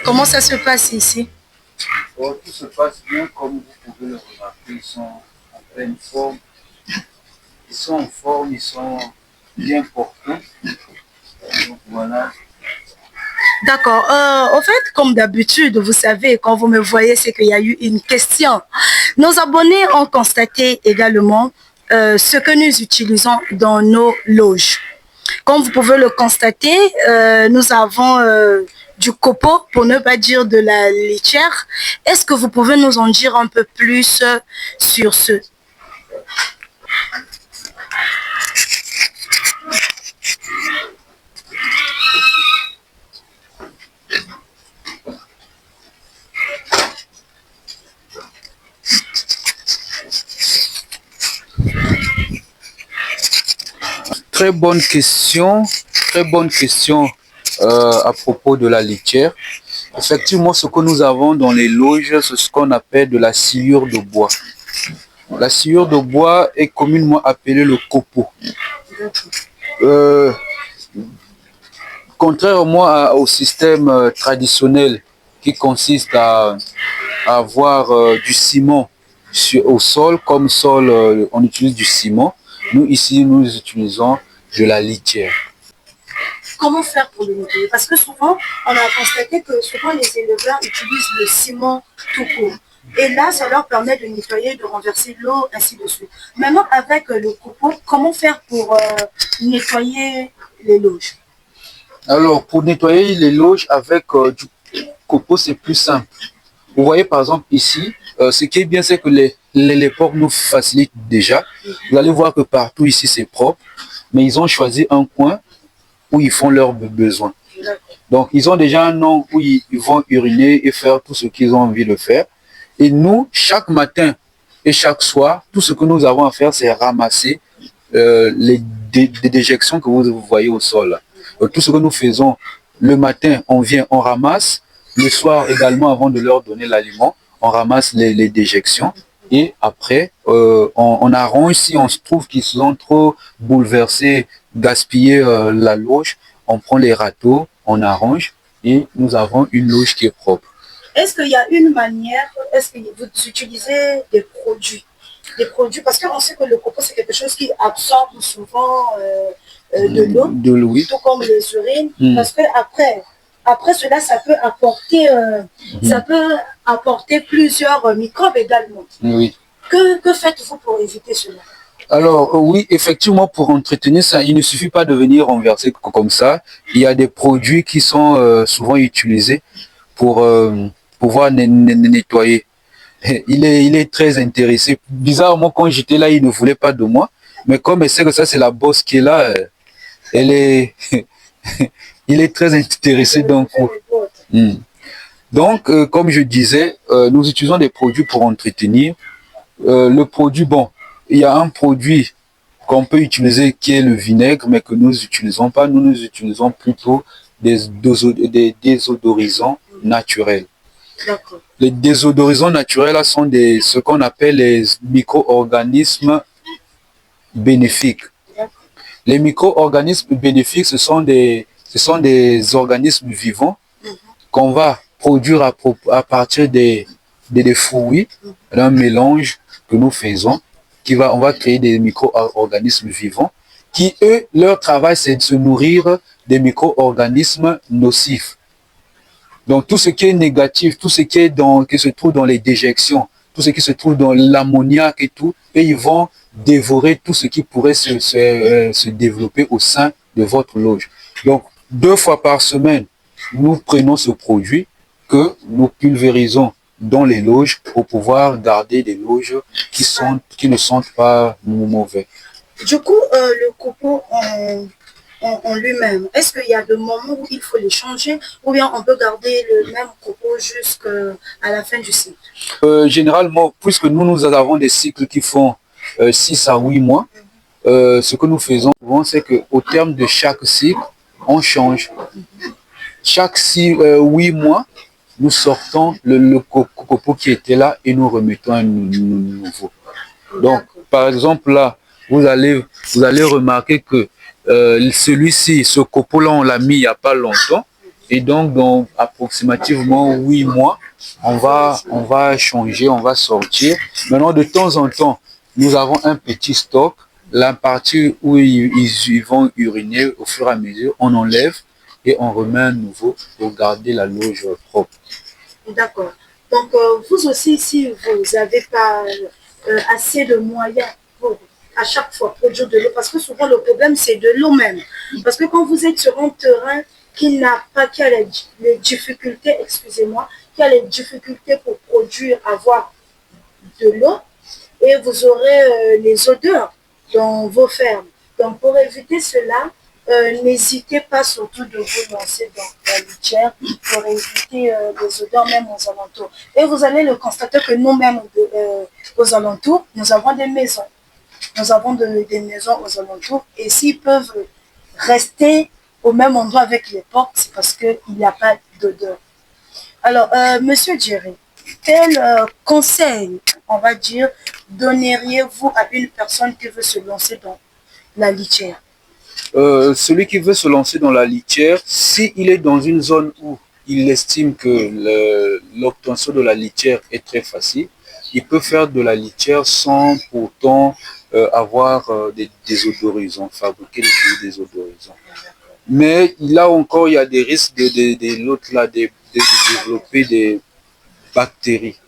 Comment ça se passe ici? Tout se passe bien comme vous pouvez le remarquer. Ils sont en pleine forme. Ils sont en forme, ils sont bien portants. Donc voilà. D'accord. En fait, comme d'habitude, vous savez, quand vous me voyez, c'est qu'il y a eu une question. Nos abonnés ont constaté également ce que nous utilisons dans nos loges. Comme vous pouvez le constater, nous avons du copeau, pour ne pas dire de la litière. Est-ce que vous pouvez nous en dire un peu plus sur ce? Très bonne question à propos de la litière. Effectivement, ce que nous avons dans les loges, c'est ce qu'on appelle de la sciure de bois. La sciure de bois est communément appelée le copeau. Contrairement au système traditionnel qui consiste à avoir du ciment au sol, comme sol, on utilise du ciment. Nous, ici, nous utilisons de la litière. Comment faire pour le nettoyer? Parce que souvent, on a constaté que souvent les éleveurs utilisent le ciment tout court. Et là, ça leur permet de nettoyer, de renverser l'eau, ainsi de suite. Maintenant, avec le copeau, comment faire pour nettoyer les loges? Alors, pour nettoyer les loges avec du copeau, c'est plus simple. Vous voyez, par exemple, ici, ce qui est bien, c'est que les porcs nous facilitent déjà. Vous allez voir que partout ici, c'est propre. Mais ils ont choisi un coin où ils font leurs besoins. Donc, ils ont déjà un nom où ils vont uriner et faire tout ce qu'ils ont envie de faire. Et nous, chaque matin et chaque soir, tout ce que nous avons à faire, c'est ramasser les déjections que vous voyez au sol. Tout ce que nous faisons le matin, on vient, on ramasse. Le soir également, avant de leur donner l'aliment, on ramasse les déjections. Et après, on arrange. Si on se trouve qu'ils sont trop bouleversés, gaspiller la loge, on prend les râteaux, on arrange et nous avons une loge qui est propre. Est-ce qu'il y a une manière, est-ce que vous utilisez des produits? Des produits, parce qu'on sait que le copeau, c'est quelque chose qui absorbe souvent de l'eau, oui. tout comme les urines, parce que après cela, ça peut apporter plusieurs microbes également. Oui. Que faites-vous pour éviter cela? Alors oui, effectivement, pour entretenir ça, il ne suffit pas de venir renverser comme ça. Il y a des produits qui sont souvent utilisés pour pouvoir nettoyer. Il est très intéressé. Bizarrement, quand j'étais là, il ne voulait pas de moi. Mais comme il sait que ça, c'est la bosse qui est là, il est très intéressé. Donc, comme je disais, nous utilisons des produits pour entretenir. Le produit, bon, il y a un produit qu'on peut utiliser qui est le vinaigre, mais que nous n'utilisons pas. Nous utilisons plutôt des désodorisants naturels. Les désodorisants naturels là, sont ce qu'on appelle les micro-organismes bénéfiques. Les micro-organismes bénéfiques, ce sont des organismes vivants qu'on va produire à partir des fruits, d'un mélange que nous faisons, on va créer des micro-organismes vivants qui, eux, leur travail, c'est de se nourrir des micro-organismes nocifs. Donc, tout ce qui est négatif, tout ce qui se trouve dans les déjections, tout ce qui se trouve dans l'ammoniac et tout, et ils vont dévorer tout ce qui pourrait se développer au sein de votre loge. Donc, 2 fois par semaine, nous prenons ce produit que nous pulvérisons dans les loges pour pouvoir garder des loges qui ne sentent pas mauvais. Du coup, le copeau en lui-même, est-ce qu'il y a des moments où il faut les changer ou bien on peut garder le même copeau jusqu'à la fin du cycle? Généralement, puisque nous avons des cycles qui font 6 à 8 mois, ce que nous faisons souvent, c'est qu'au terme de chaque cycle, on change. Chaque 8 mois, nous sortons le copeau qui était là et nous remettons un nouveau. Donc, par exemple, là, vous allez remarquer que celui-ci, ce copeau-là, on l'a mis il n'y a pas longtemps Et donc, dans approximativement 8 mois, on va changer, on va sortir. Maintenant, de temps en temps, nous avons un petit stock. La partie où ils vont uriner au fur et à mesure, on enlève et on remet un nouveau pour garder la loge propre. D'accord. Donc, vous aussi, si vous n'avez pas assez de moyens pour à chaque fois produire de l'eau, parce que souvent le problème c'est de l'eau même. Parce que quand vous êtes sur un terrain qui n'a pas, qui a les difficultés, excusez-moi, qui a les difficultés pour produire, avoir de l'eau, et vous aurez les odeurs dans vos fermes. Donc, pour éviter cela, n'hésitez pas surtout de vous lancer dans la litière pour éviter les odeurs même aux alentours. Et vous allez le constater que nous-mêmes, aux alentours, nous avons des maisons. Nous avons des maisons aux alentours et s'ils peuvent rester au même endroit avec les portes, c'est parce qu'il n'y a pas d'odeur. Alors, Monsieur Jerry, quel conseil, on va dire, donneriez-vous à une personne qui veut se lancer dans la litière? Celui qui veut se lancer dans la litière, s'il est dans une zone où il estime que l'obtention de la litière est très facile, il peut faire de la litière sans pourtant avoir des désodorisants, fabriquer des désodorisants. Mais là encore, il y a des risques de l'autre là, de développer des bactéries.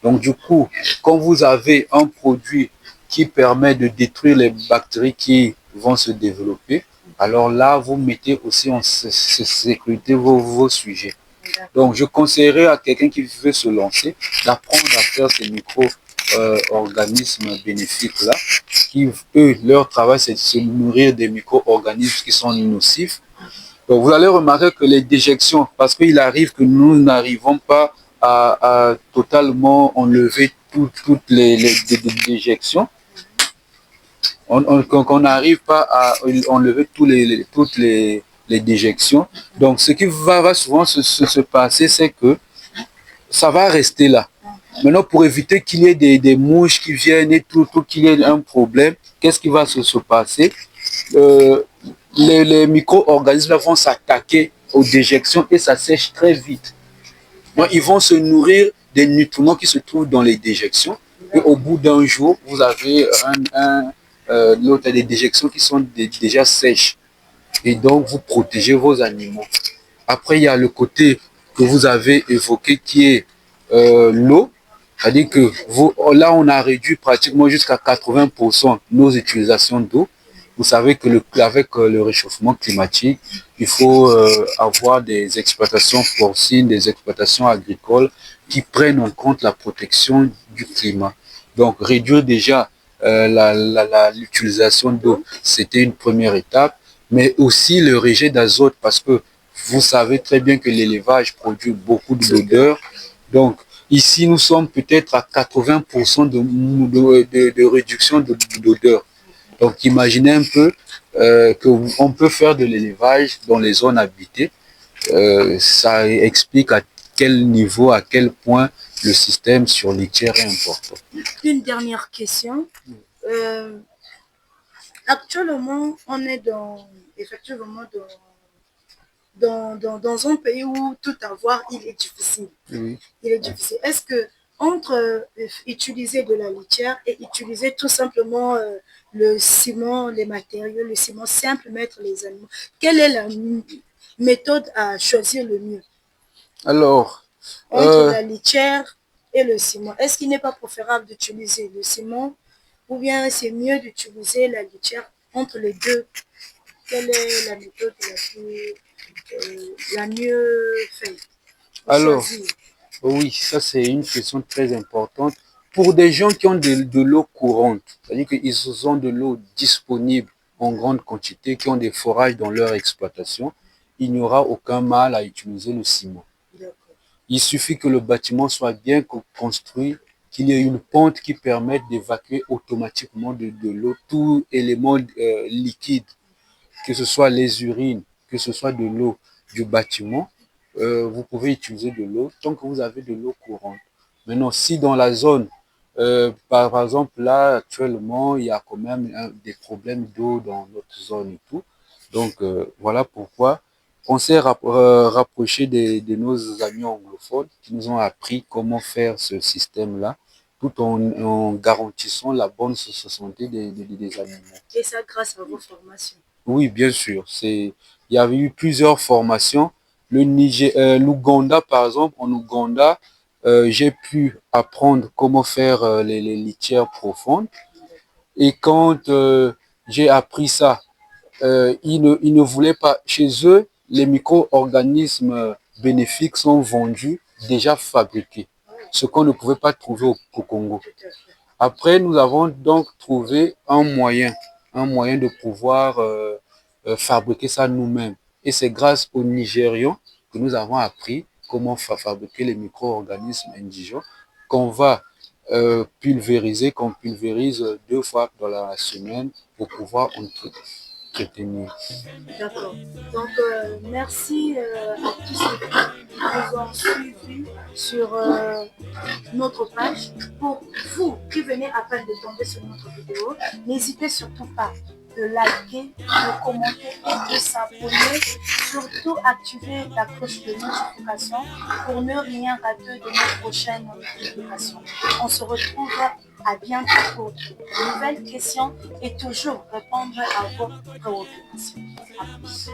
Donc du coup, quand vous avez un produit qui permet de détruire les bactéries qui vont se développer, alors là, vous mettez aussi en sécurité vos sujets. Donc je conseillerais à quelqu'un qui veut se lancer d'apprendre à faire ces micro-organismes bénéfiques-là, qui, eux, leur travail, c'est de se nourrir des micro-organismes qui sont nocifs. Donc vous allez remarquer que les déjections, parce qu'il arrive que nous n'arrivons pas à totalement enlever toutes les déjections, qu'on n'arrive pas à enlever toutes les déjections. Donc ce qui va souvent se passer, c'est que ça va rester là. Maintenant, pour éviter qu'il y ait des mouches qui viennent et tout qu'il y ait un problème, qu'est-ce qui va se passer? Les micro-organismes vont s'attaquer aux déjections et ça sèche très vite. Donc, ils vont se nourrir des nutriments qui se trouvent dans les déjections. Et au bout d'un jour, vous avez des déjections qui sont déjà sèches. Et donc, vous protégez vos animaux. Après, il y a le côté que vous avez évoqué qui est l'eau. C'est-à-dire que là, on a réduit pratiquement jusqu'à 80% nos utilisations d'eau. Vous savez que avec le réchauffement climatique, il faut avoir des exploitations porcines, des exploitations agricoles qui prennent en compte la protection du climat. Donc, réduire déjà l'utilisation d'eau, c'était une première étape, mais aussi le rejet d'azote, parce que vous savez très bien que l'élevage produit beaucoup d'odeurs. Donc, ici, nous sommes peut-être à 80% de réduction d'odeur. Donc, imaginez un peu qu'on peut faire de l'élevage dans les zones habitées. Ça explique à quel niveau, à quel point le système sur litière est important. Une dernière question. Actuellement, on est effectivement dans un pays où tout avoir, il est difficile. Oui. Il est difficile. Est-ce que entre utiliser de la litière et utiliser tout simplement le ciment, les matériaux, le ciment simple, mettre les animaux, quelle est la méthode à choisir le mieux Alors, entre la litière et le ciment? Est-ce qu'il n'est pas préférable d'utiliser le ciment ou bien c'est mieux d'utiliser la litière entre les deux? Quelle est la méthode la mieux faite pour alors, choisir? oui, ça c'est une question très importante. Pour des gens qui ont de l'eau courante, c'est-à-dire qu'ils ont de l'eau disponible en grande quantité, qui ont des forages dans leur exploitation, il n'y aura aucun mal à utiliser le ciment. Il suffit que le bâtiment soit bien construit, qu'il y ait une pente qui permette d'évacuer automatiquement de l'eau, tout élément liquide, que ce soit les urines, que ce soit de l'eau du bâtiment, vous pouvez utiliser de l'eau tant que vous avez de l'eau courante. Maintenant, si dans la zone, par exemple, là, actuellement, il y a quand même des problèmes d'eau dans notre zone et tout. Donc, voilà pourquoi On s'est rapproché de nos amis anglophones qui nous ont appris comment faire ce système-là, tout en garantissant la bonne santé des animaux. Et ça grâce à vos formations. Oui, bien sûr. Il y avait eu plusieurs formations. L'Ouganda, par exemple, en Ouganda, j'ai pu apprendre comment faire les litières profondes. Et quand j'ai appris ça, ils ne voulaient pas. Chez eux, les micro-organismes bénéfiques sont vendus déjà fabriqués, ce qu'on ne pouvait pas trouver au Congo. Après, nous avons donc trouvé un moyen de pouvoir fabriquer ça nous-mêmes. Et c'est grâce aux Nigérians que nous avons appris comment fabriquer les micro-organismes indigents qu'on va pulvériser, qu'on pulvérise 2 fois dans la semaine pour pouvoir entretenir. D'accord. Donc, merci à tous ceux qui nous ont suivis sur notre page. Pour vous qui venez à peine de tomber sur notre vidéo, n'hésitez surtout pas de liker, de commenter et de s'abonner. Surtout activer la cloche de notification pour ne rien rater de nos prochaines publications. On se retrouve à bientôt pour de nouvelles questions et toujours répondre à vos préoccupations. À plus.